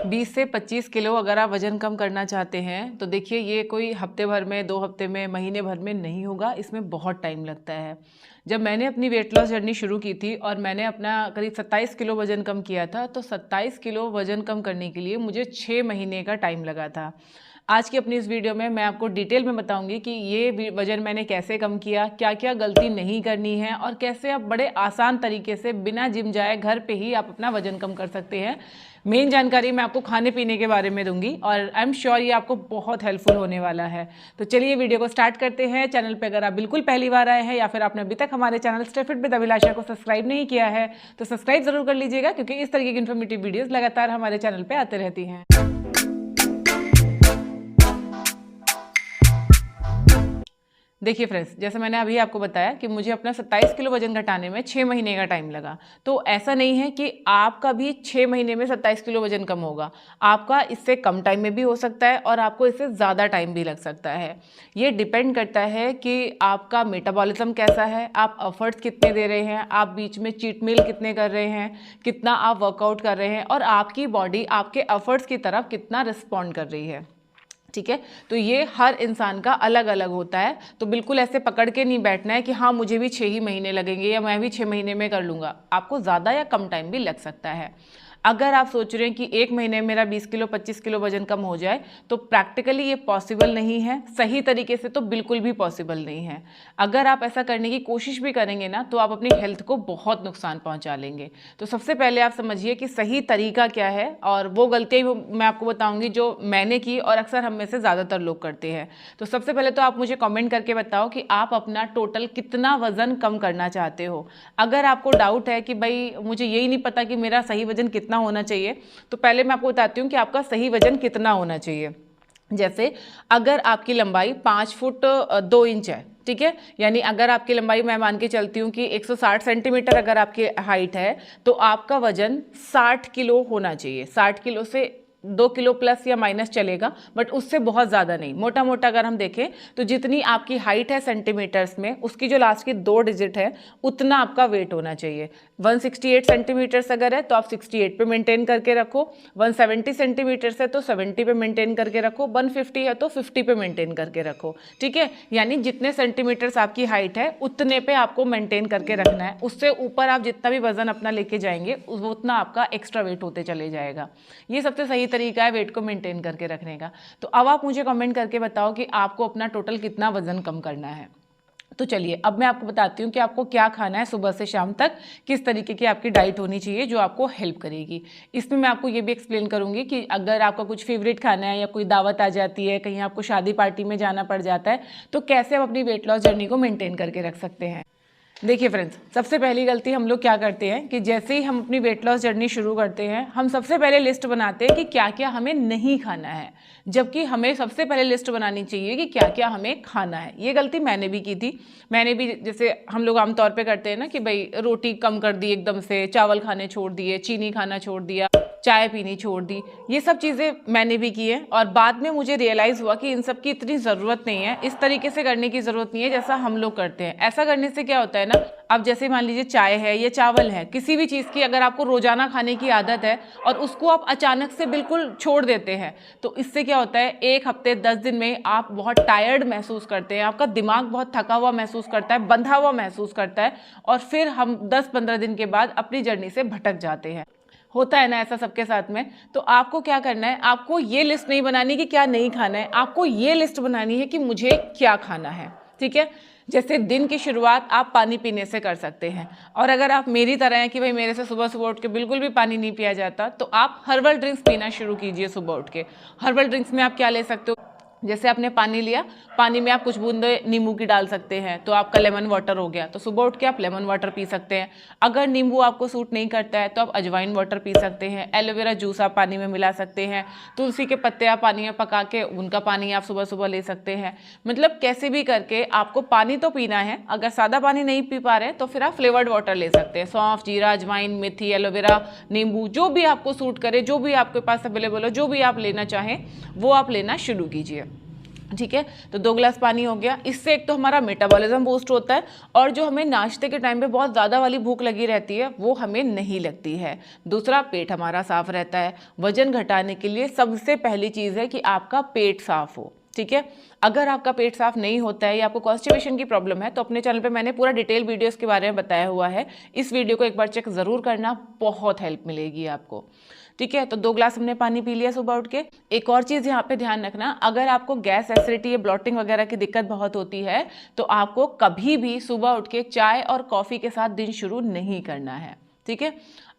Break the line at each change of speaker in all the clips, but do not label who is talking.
20 से 25 किलो अगर आप वज़न कम करना चाहते हैं तो देखिए ये कोई हफ्ते भर में, 2 हफ्ते में, महीने भर में नहीं होगा, इसमें बहुत टाइम लगता है। जब मैंने अपनी वेट लॉस जर्नी शुरू की थी और मैंने अपना करीब 27 किलो वज़न कम किया था, तो 27 किलो वज़न कम करने के लिए मुझे 6 महीने का टाइम लगा था। आज की अपनी इस वीडियो में मैं आपको डिटेल में बताऊंगी कि ये वज़न मैंने कैसे कम किया, क्या क्या गलती नहीं करनी है और कैसे आप बड़े आसान तरीके से बिना जिम जाए घर पे ही आप अपना वज़न कम कर सकते हैं। मेन जानकारी मैं आपको खाने पीने के बारे में दूंगी और आई एम श्योर ये आपको बहुत हेल्पफुल होने वाला है। तो चलिए वीडियो को स्टार्ट करते हैं। चैनल पे अगर आप बिल्कुल पहली बार आए हैं या फिर आपने अभी तक हमारे चैनल स्टे फिट विद अभिलाषा को सब्सक्राइब नहीं किया है तो सब्सक्राइब जरूर कर लीजिएगा, क्योंकि इस तरीके की इन्फॉर्मेटिव वीडियोस लगातार हमारे चैनल पे आते रहती हैं। देखिए फ्रेंड्स, जैसे मैंने अभी आपको बताया कि मुझे अपना 27 किलो वजन घटाने में 6 महीने का टाइम लगा। तो ऐसा नहीं है कि आपका भी 6 महीने में 27 किलो वजन कम होगा। आपका इससे कम टाइम में भी हो सकता है और आपको इससे ज़्यादा टाइम भी लग सकता है। ये डिपेंड करता है कि आपका मेटाबॉलिज्म कैसा है, आप एफर्ट्स कितने दे रहे हैं, आप बीच में चीट मील कितने कर रहे हैं, कितना आप वर्कआउट कर रहे हैं और आपकी बॉडी आपके एफर्ट्स की तरफ कितना रिस्पॉन्ड कर रही है। ठीक है, तो ये हर इंसान का अलग अलग होता है। तो बिल्कुल ऐसे पकड़ के नहीं बैठना है कि हाँ मुझे भी 6 ही महीने लगेंगे या मैं भी 6 महीने में कर लूँगा। आपको ज़्यादा या कम टाइम भी लग सकता है। अगर आप सोच रहे हैं कि 1 महीने में मेरा 20 किलो 25 किलो वजन कम हो जाए, तो प्रैक्टिकली ये पॉसिबल नहीं है। सही तरीके से तो बिल्कुल भी पॉसिबल नहीं है। अगर आप ऐसा करने की कोशिश भी करेंगे ना, तो आप अपनी हेल्थ को बहुत नुकसान पहुंचा लेंगे। तो सबसे पहले आप समझिए कि सही तरीका क्या है, और वो गलतियाँ मैं आपको बताऊंगी जो मैंने की और अक्सर हम में से ज़्यादातर लोग करते हैं। तो सबसे पहले तो आप मुझे कॉमेंट करके बताओ कि आप अपना टोटल कितना वजन कम करना चाहते हो। अगर आपको डाउट है कि भाई मुझे यही नहीं पता कि मेरा सही वजन कितना होना चाहिए, तो पहले मैं आपको बताती हूँ कि आपका सही वजन कितना होना चाहिए। जैसे अगर आपकी लंबाई 5 फुट 2 इंच है, ठीक है, यानी अगर आपकी लंबाई मैं मान के चलती हूँ कि 160 सेंटीमीटर अगर आपकी हाइट है, तो आपका वजन 60 किलो होना चाहिए। 60 किलो से 2 किलो प्लस या माइनस चलेगा, बट उससे बहुत ज़्यादा नहीं। मोटा मोटा अगर हम देखें तो जितनी आपकी हाइट है सेंटीमीटर्स में, उसकी जो लास्ट की 2 डिजिट है उतना आपका वेट होना चाहिए। 168 सेंटीमीटर्स अगर है तो आप 68 पे मेंटेन करके रखो, 170 सेंटीमीटर्स है तो 70 पे मेंटेन करके रखो, 150 है तो 50 पे मेंटेन करके रखो। ठीक है, यानी जितने सेंटीमीटर्स आपकी हाइट है उतने पे आपको मेंटेन करके रखना है। उससे ऊपर आप जितना भी वजन अपना लेके जाएंगे उतना आपका एक्स्ट्रा वेट होते चले जाएगा। ये सबसे सही तरीका है वेट को मेंटेन करके रखने का। तो अब आप मुझे कमेंट करके बताओ कि आपको अपना टोटल कितना वजन कम करना है। तो चलिए अब मैं आपको बताती हूँ कि आपको क्या खाना है सुबह से शाम तक, किस तरीके की आपकी डाइट होनी चाहिए जो आपको हेल्प करेगी। इसमें मैं आपको ये भी एक्सप्लेन करूँगी कि अगर आपका कुछ फेवरेट खाना है या कोई दावत आ जाती है, कहीं आपको शादी पार्टी में जाना पड़ जाता है, तो कैसे आप अपनी वेट लॉस जर्नी को मेंटेन करके रख सकते हैं। देखिए फ्रेंड्स, सबसे पहली गलती हम लोग क्या करते हैं कि जैसे ही हम अपनी वेट लॉस जर्नी शुरू करते हैं, हम सबसे पहले लिस्ट बनाते हैं कि क्या क्या हमें नहीं खाना है, जबकि हमें सबसे पहले लिस्ट बनानी चाहिए कि क्या क्या हमें खाना है। ये गलती मैंने भी की थी। मैंने भी, जैसे हम लोग आमतौर पे करते हैं ना कि भाई रोटी कम कर दी एकदम से, चावल खाने छोड़ दिए, चीनी खाना छोड़ दिया, चाय पीनी छोड़ दी, ये सब चीज़ें मैंने भी की है। और बाद में मुझे रियलाइज़ हुआ कि इन सब की इतनी ज़रूरत नहीं है, इस तरीके से करने की ज़रूरत नहीं है जैसा हम लोग करते हैं। ऐसा करने से क्या होता है ना, अब जैसे मान लीजिए चाय है या चावल है, किसी भी चीज़ की अगर आपको रोजाना खाने की आदत है और उसको आप अचानक से बिल्कुल छोड़ देते हैं, तो इससे क्या होता है, 1 हफ्ते 10 दिन में आप बहुत टायर्ड महसूस करते हैं, आपका दिमाग बहुत थका हुआ महसूस करता है, बंधा हुआ महसूस करता है, और फिर हम 10-15 दिन के बाद अपनी जर्नी से भटक जाते हैं। होता है ना ऐसा सबके साथ में। तो आपको क्या करना है, आपको ये लिस्ट नहीं बनानी कि क्या नहीं खाना है, आपको ये लिस्ट बनानी है कि मुझे क्या खाना है। ठीक है, जैसे दिन की शुरुआत आप पानी पीने से कर सकते हैं, और अगर आप मेरी तरह हैं कि भाई मेरे से सुबह सुबह उठ के बिल्कुल भी पानी नहीं पिया जाता, तो आप हर्बल ड्रिंक्स पीना शुरू कीजिए सुबह उठ के। हर्बल ड्रिंक्स में आप क्या ले सकते हो, जैसे आपने पानी लिया, पानी में आप कुछ बूंदे नींबू की डाल सकते हैं, तो आपका लेमन वाटर हो गया। तो सुबह उठ के आप लेमन वाटर पी सकते हैं। अगर नींबू आपको सूट नहीं करता है तो आप अजवाइन वाटर पी सकते हैं। एलोवेरा जूस आप पानी में मिला सकते हैं। तुलसी के पत्ते आप पानी में पका के उनका पानी आप सुबह सुबह ले सकते हैं। मतलब कैसे भी करके आपको पानी तो पीना है। अगर सादा पानी नहीं पी पा रहे तो फिर आप फ्लेवर्ड वाटर ले सकते हैं। सौंफ, जीरा, अजवाइन, मेथी, एलोवेरा, नींबू, जो भी आपको सूट करे, जो भी आपके पास अवेलेबल हो, जो भी आप लेना चाहें वो आप लेना शुरू कीजिए। ठीक है। तो 2 गिलास पानी हो गया। इससे एक तो हमारा मेटाबॉलिज्म बूस्ट होता है और जो हमें नाश्ते के टाइम पे बहुत ज़्यादा वाली भूख लगी रहती है वो हमें नहीं लगती है। दूसरा, पेट हमारा साफ रहता है। वजन घटाने के लिए सबसे पहली चीज़ है कि आपका पेट साफ हो। ठीक है। अगर आपका पेट साफ नहीं होता है या आपको कॉन्स्टिपेशन की प्रॉब्लम है तो अपने चैनल पे मैंने पूरा डिटेल वीडियोस के बारे में बताया हुआ है। इस वीडियो को एक बार चेक ज़रूर करना, बहुत हेल्प मिलेगी आपको। ठीक है। तो 2 ग्लास हमने पानी पी लिया सुबह उठ के। एक और चीज़ यहाँ पे ध्यान रखना, अगर आपको गैस एसिडिटी या ब्लॉटिंग वगैरह की दिक्कत बहुत होती है तो आपको कभी भी सुबह उठ के चाय और कॉफ़ी के साथ दिन शुरू नहीं करना है। ठीक है।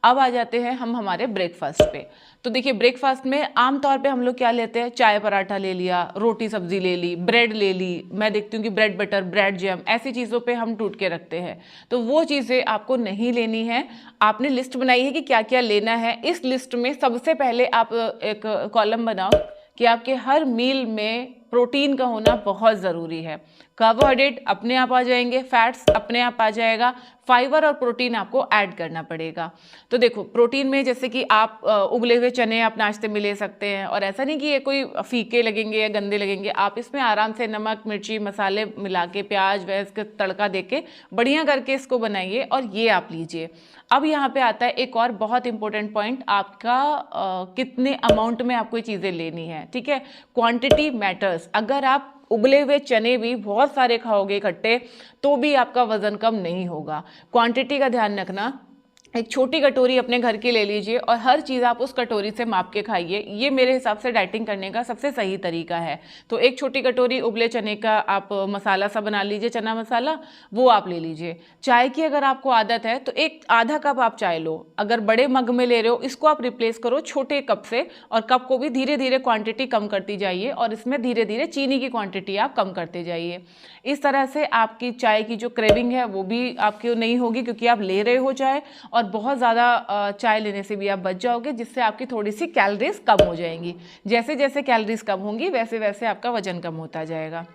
अब आ जाते हैं हम हमारे ब्रेकफास्ट पे। तो देखिए, ब्रेकफास्ट में आमतौर पे हम लोग क्या लेते हैं, चाय पराठा ले लिया, रोटी सब्जी ले ली, ब्रेड ले ली। मैं देखती हूँ कि ब्रेड बटर, ब्रेड जैम, ऐसी चीज़ों पे हम टूट के रखते हैं। तो वो चीज़ें आपको नहीं लेनी है। आपने लिस्ट बनाई है कि क्या क्या लेना है। इस लिस्ट में सबसे पहले आप एक कॉलम बनाओ कि आपके हर मील में प्रोटीन का होना बहुत ज़रूरी है। कार्बोहाइड्रेट अपने आप आ जाएंगे, फैट्स अपने आप आ जाएगा, फाइबर और प्रोटीन आपको ऐड करना पड़ेगा। तो देखो, प्रोटीन में जैसे कि आप उबले हुए चने आप नाश्ते में ले सकते हैं, और ऐसा नहीं कि ये कोई फीके लगेंगे या गंदे लगेंगे। आप इसमें आराम से नमक मिर्ची मसाले मिला के, प्याज वैस के तड़का दे के बढ़िया करके इसको बनाइए और ये आप लीजिए। अब यहाँ पे आता है एक और बहुत इंपॉर्टेंट पॉइंट, आपका कितने अमाउंट में आपको ये चीज़ें लेनी है। ठीक है। Quantity matters. अगर आप उबले हुए चने भी बहुत सारे खाओगे इकट्ठे तो भी आपका वजन कम नहीं होगा। क्वांटिटी का ध्यान रखना। एक छोटी कटोरी अपने घर की ले लीजिए और हर चीज़ आप उस कटोरी से माप के खाइए। ये मेरे हिसाब से डाइटिंग करने का सबसे सही तरीका है। तो एक छोटी कटोरी उबले चने का आप मसाला सा बना लीजिए, चना मसाला, वो आप ले लीजिए। चाय की अगर आपको आदत है तो एक आधा कप आप चाय लो। अगर बड़े मग में ले रहे हो, इसको आप रिप्लेस करो छोटे कप से, और कप को भी धीरे धीरे क्वांटिटी कम करती जाइए और इसमें धीरे धीरे चीनी की क्वांटिटी आप कम करते जाइए। इस तरह से आपकी चाय की जो क्रेविंग है वो भी आपकी नहीं होगी, क्योंकि आप ले रहे हो चाय, और बहुत ज़्यादा चाय लेने से भी आप बच जाओगे, जिससे आपकी थोड़ी सी कैलोरीज कम हो जाएंगी। जैसे जैसे कैलोरीज कम होंगी वैसे वैसे आपका वजन कम होता जाएगा।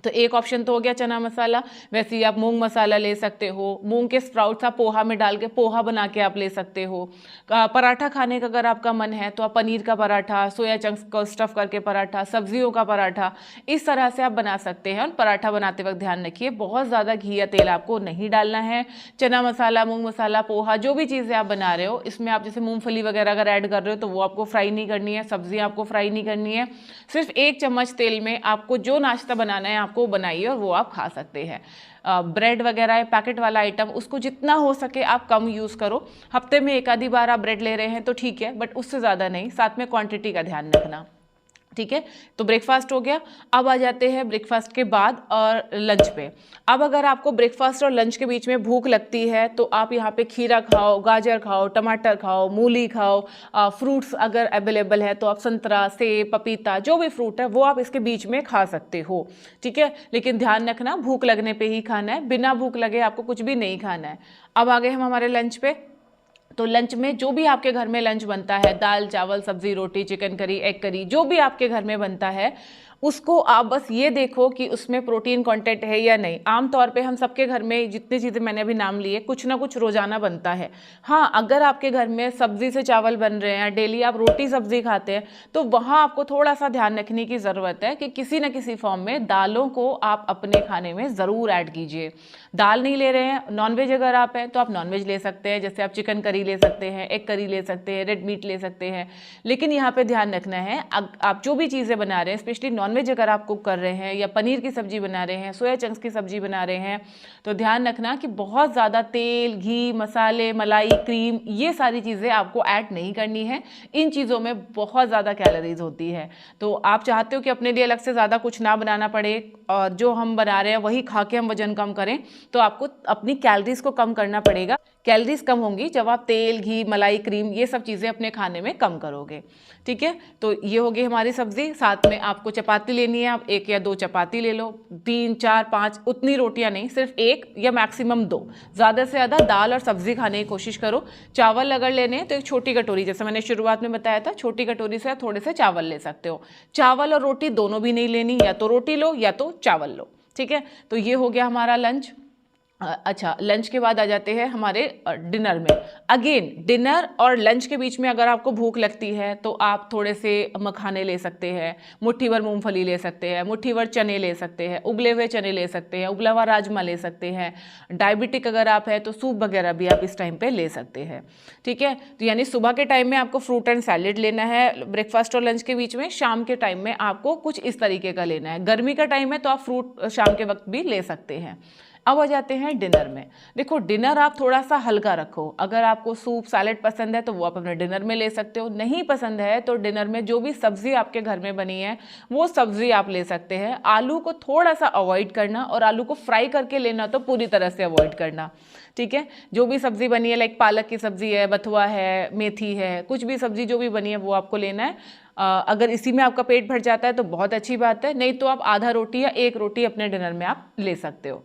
तो एक ऑप्शन तो हो गया चना मसाला। वैसे ही आप मूंग मसाला ले सकते हो। मूंग के स्प्राउट्स आप पोहा में डाल के पोहा बना के आप ले सकते हो। पराठा खाने का अगर आपका मन है तो आप पनीर का पराठा, सोया चंक्स को स्टफ करके पराठा, सब्जियों का पराठा, इस तरह से आप बना सकते हैं। और पराठा बनाते वक्त ध्यान रखिए, बहुत ज़्यादा घी या तेल आपको नहीं डालना है। चना मसाला, मूंग मसाला, पोहा, जो भी चीज़ें आप बना रहे हो, इसमें आप जैसे मूंगफली वगैरह अगर ऐड कर रहे हो तो वो आपको फ्राई नहीं करनी है, सब्जियाँ आपको फ्राई नहीं करनी है। सिर्फ 1 चम्मच तेल में आपको जो नाश्ता बनाना है को बनाइए और वो आप खा सकते हैं। ब्रेड वगैरह पैकेट वाला आइटम, उसको जितना हो सके आप कम यूज़ करो। हफ्ते में 1 आधी बार आप ब्रेड ले रहे हैं तो ठीक है, बट उससे ज़्यादा नहीं। साथ में क्वांटिटी का ध्यान रखना। ठीक है। तो ब्रेकफास्ट हो गया। अब आ जाते हैं ब्रेकफास्ट के बाद और लंच पे। अब अगर आपको ब्रेकफास्ट और लंच के बीच में भूख लगती है तो आप यहाँ पे खीरा खाओ, गाजर खाओ, टमाटर खाओ, मूली खाओ। फ्रूट्स अगर अवेलेबल है तो आप संतरा, सेब, पपीता, जो भी फ्रूट है वो आप इसके बीच में खा सकते हो। ठीक है। लेकिन ध्यान रखना, भूख लगने पे ही खाना है, बिना भूख लगे आपको कुछ भी नहीं खाना है। अब आ गए हम हमारे लंच पे। तो लंच में जो भी आपके घर में लंच बनता है, दाल चावल सब्जी रोटी चिकन करी एग करी, जो भी आपके घर में बनता है, उसको आप बस ये देखो कि उसमें प्रोटीन कंटेंट है या नहीं। आमतौर पे हम सबके घर में जितनी चीज़ें मैंने अभी नाम लिए, कुछ ना कुछ रोजाना बनता है। हाँ, अगर आपके घर में सब्जी से चावल बन रहे हैं, डेली आप रोटी सब्जी खाते हैं, तो वहाँ आपको थोड़ा सा ध्यान रखने की ज़रूरत है कि किसी न किसी फॉर्म में दालों को आप अपने खाने में ज़रूर ऐड कीजिए। दाल नहीं ले रहे हैं, नॉनवेज अगर आप हैं तो आप नॉनवेज ले सकते हैं, जैसे आप चिकन करी ले सकते हैं, एग करी ले सकते हैं, रेड मीट ले सकते हैं। लेकिन यहाँ पे ध्यान रखना है, आप जो भी चीज़ें बना रहे हैं, स्पेशली नॉनवेज अगर आप कुक कर रहे हैं या पनीर की सब्जी बना रहे हैं, सोया चंक्स की सब्जी बना रहे हैं, तो ध्यान रखना कि बहुत ज़्यादा तेल, घी, मसाले, मलाई, क्रीम, ये सारी चीज़ें आपको ऐड नहीं करनी है। इन चीज़ों में बहुत ज़्यादा कैलोरीज होती है। तो आप चाहते हो कि अपने लिए अलग से ज़्यादा कुछ ना बनाना पड़े और जो हम बना रहे हैं वही खा के हम वजन कम करें, तो आपको अपनी कैलोरीज को कम करना पड़ेगा। कैलोरीज कम होंगी जब आप तेल, घी, मलाई, क्रीम, ये सब चीज़ें अपने खाने में कम करोगे। ठीक है। तो ये होगी हमारी सब्जी। साथ में आपको चपाती लेनी है, आप 1 या 2 चपाती ले लो, 3, 4, 5, उतनी रोटियां नहीं, सिर्फ 1 या मैक्सिमम 2। ज़्यादा से ज़्यादा दाल और सब्जी खाने की कोशिश करो। चावल अगर लेने हैं तो एक छोटी कटोरी, जैसे मैंने शुरुआत में बताया था, छोटी कटोरी से थोड़े से चावल ले सकते हो। चावल और रोटी दोनों भी नहीं लेनी, या तो रोटी लो या तो चावल लो। ठीक है। तो ये हो गया हमारा लंच। अच्छा, लंच के बाद आ जाते हैं हमारे डिनर में। अगेन डिनर और लंच के बीच में अगर आपको भूख लगती है तो आप थोड़े से मखाने ले सकते हैं, मुट्ठी भर मूंगफली ले सकते हैं, मुट्ठी भर चने ले सकते हैं, उबले हुए चने ले सकते हैं, उबला हुआ राजमा ले सकते हैं। डायबिटिक अगर आप है तो सूप वगैरह भी आप इस टाइम पे ले सकते हैं। ठीक है, तो यानी सुबह के टाइम में आपको फ्रूट एंड सैलेड लेना है ब्रेकफास्ट और लंच के बीच में, शाम के टाइम में आपको कुछ इस तरीके का लेना है। गर्मी का टाइम है तो आप फ्रूट शाम के वक्त भी ले सकते हैं। अब आ जाते हैं डिनर में। देखो डिनर आप थोड़ा सा हल्का रखो। अगर आपको सूप सैलेड पसंद है तो वो आप अपने डिनर में ले सकते हो, नहीं पसंद है तो डिनर में जो भी सब्जी आपके घर में बनी है वो सब्जी आप ले सकते हैं। आलू को थोड़ा सा अवॉइड करना और आलू को फ्राई करके लेना तो पूरी तरह से अवॉइड करना। ठीक है, जो भी सब्जी बनी है लाइक पालक की सब्जी है, बथुआ है, मेथी है, कुछ भी सब्जी जो भी बनी है वो आपको लेना है। अगर इसी में आपका पेट भर जाता है तो बहुत अच्छी बात है, नहीं तो आप आधा रोटी या एक रोटी अपने डिनर में आप ले सकते हो।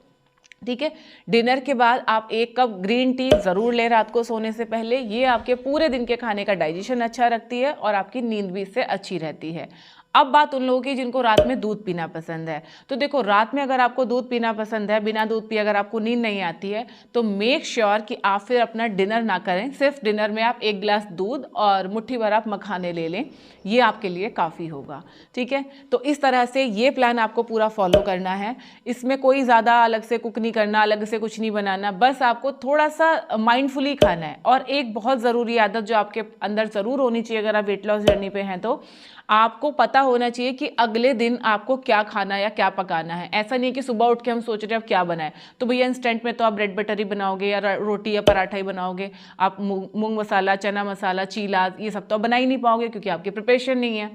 ठीक है, डिनर के बाद आप 1 कप ग्रीन टी ज़रूर लें रात को सोने से पहले। ये आपके पूरे दिन के खाने का डाइजेशन अच्छा रखती है और आपकी नींद भी इससे अच्छी रहती है। अब बात उन लोगों की जिनको रात में दूध पीना पसंद है। तो देखो रात में अगर आपको दूध पीना पसंद है, बिना दूध पिए अगर आपको नींद नहीं आती है तो मेक श्योर कि आप फिर अपना डिनर ना करें। सिर्फ डिनर में आप 1 गिलास दूध और मुट्ठी भर आप मखाने ले लें, ये आपके लिए काफ़ी होगा। ठीक है, तो इस तरह से ये प्लान आपको पूरा फॉलो करना है। इसमें कोई ज़्यादा अलग से कुक नहीं करना, अलग से कुछ नहीं बनाना, बस आपको थोड़ा सा माइंडफुली खाना है। और एक बहुत ज़रूरी आदत जो आपके अंदर ज़रूर होनी चाहिए अगर आप वेट लॉस जर्नी पे हैं तो आपको पता होना चाहिए कि अगले दिन आपको क्या खाना या क्या पकाना है। ऐसा नहीं है कि सुबह उठ के हम सोच रहे हैं अब क्या बनाए, तो भैया इंस्टेंट में तो आप ब्रेड बटर ही बनाओगे या रोटी या पराठा ही बनाओगे। आप मूंग मसाला, चना मसाला, चीला ये सब तो बना ही नहीं पाओगे क्योंकि आपकी प्रिपरेशन नहीं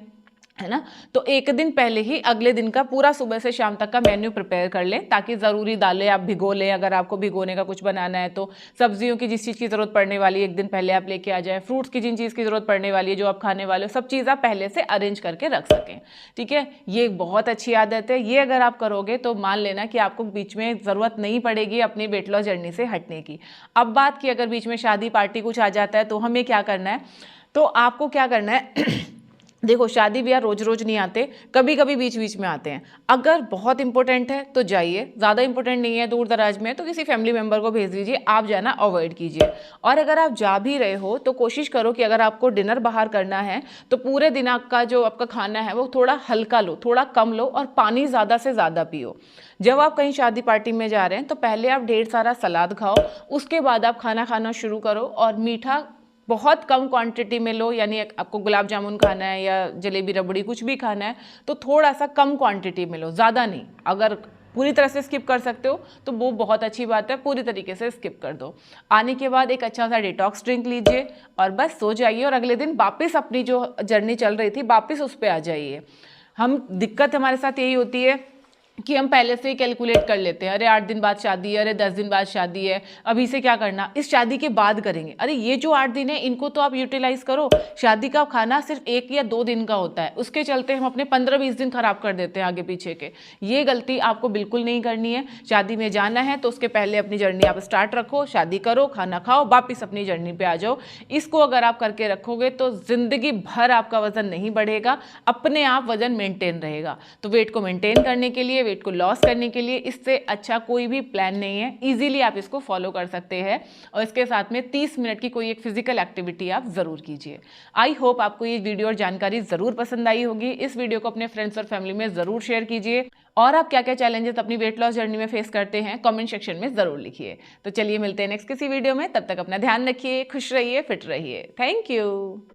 है ना। तो एक दिन पहले ही अगले दिन का पूरा सुबह से शाम तक का मेन्यू प्रिपेयर कर लें, ताकि ज़रूरी दालें आप भिगो लें। अगर आपको भिगोने का कुछ बनाना है तो सब्जियों की जिस चीज़ की ज़रूरत पड़ने वाली है एक दिन पहले आप लेके आ जाएं। फ्रूट्स की जिन चीज़ की ज़रूरत पड़ने वाली है जो आप खाने वाले हो, सब चीज़ आप पहले से अरेंज करके रख सकें। ठीक है, ये एक बहुत अच्छी आदत है। ये अगर आप करोगे तो मान लेना कि आपको बीच में ज़रूरत नहीं पड़ेगी अपनी वेट लॉस जर्नी से हटने की। अब बात की अगर बीच में शादी पार्टी कुछ आ जाता है तो हमें क्या करना है, तो आपको क्या करना है देखो शादी ब्याह रोज रोज नहीं आते, कभी कभी बीच बीच में आते हैं। अगर बहुत इंपॉर्टेंट है तो जाइए, ज़्यादा इंपॉर्टेंट नहीं है, दूर दराज में है तो किसी फैमिली मेंबर को भेज दीजिए, आप जाना अवॉइड कीजिए। और अगर आप जा भी रहे हो तो कोशिश करो कि अगर आपको डिनर बाहर करना है तो पूरे दिन आपका जो आपका खाना है वो थोड़ा हल्का लो, थोड़ा कम लो और पानी ज़्यादा से ज़्यादा पियो। जब आप कहीं शादी पार्टी में जा रहे हैं तो पहले आप ढेर सारा सलाद खाओ, उसके बाद आप खाना खाना शुरू करो। और मीठा बहुत कम क्वांटिटी में लो, यानी आपको गुलाब जामुन खाना है या जलेबी रबड़ी कुछ भी खाना है तो थोड़ा सा कम क्वांटिटी में लो, ज़्यादा नहीं। अगर पूरी तरह से स्किप कर सकते हो तो वो बहुत अच्छी बात है, पूरी तरीके से स्किप कर दो। आने के बाद एक अच्छा सा डिटॉक्स ड्रिंक लीजिए और बस सो जाइए और अगले दिन वापस अपनी जो जर्नी चल रही थी वापस उस पर आ जाइए। दिक्कत हमारे साथ यही होती है कि हम पहले से ही कैलकुलेट कर लेते हैं, अरे 8 दिन बाद शादी है, अरे 10 दिन बाद शादी है, अभी से क्या करना, इस शादी के बाद करेंगे। अरे ये जो 8 दिन है इनको तो आप यूटिलाइज करो। शादी का खाना सिर्फ 1 या 2 दिन का होता है, उसके चलते हम अपने 15-20 दिन खराब कर देते हैं आगे पीछे के। ये गलती आपको बिल्कुल नहीं करनी है। शादी में जाना है तो उसके पहले अपनी जर्नी आप स्टार्ट रखो, शादी करो, खाना खाओ, वापिस अपनी जर्नी पे आ जाओ। इसको अगर आप करके रखोगे तो जिंदगी भर आपका वजन नहीं बढ़ेगा, अपने आप वजन मेंटेन रहेगा। तो वेट को मेंटेन करने के लिए, वेट को लॉस करने के लिए इससे अच्छा कोई भी प्लान नहीं है। इजीली आप इसको फॉलो कर सकते हैं और इसके साथ में 30 मिनट की कोई एक फिजिकल एक्टिविटी आप जरूर कीजिए। आई होप आपको ये वीडियो और जानकारी जरूर पसंद आई होगी। इस वीडियो को अपने फ्रेंड्स और फैमिली में जरूर शेयर कीजिए और आप क्या क्या चैलेंजेस अपनी वेट लॉस जर्नी में फेस करते हैं कमेंट सेक्शन में जरूर लिखिए। तो चलिए मिलते हैं नेक्स्ट किसी वीडियो में, तब तक अपना ध्यान रखिए, खुश रहिए, फिट रहिए। Thank you.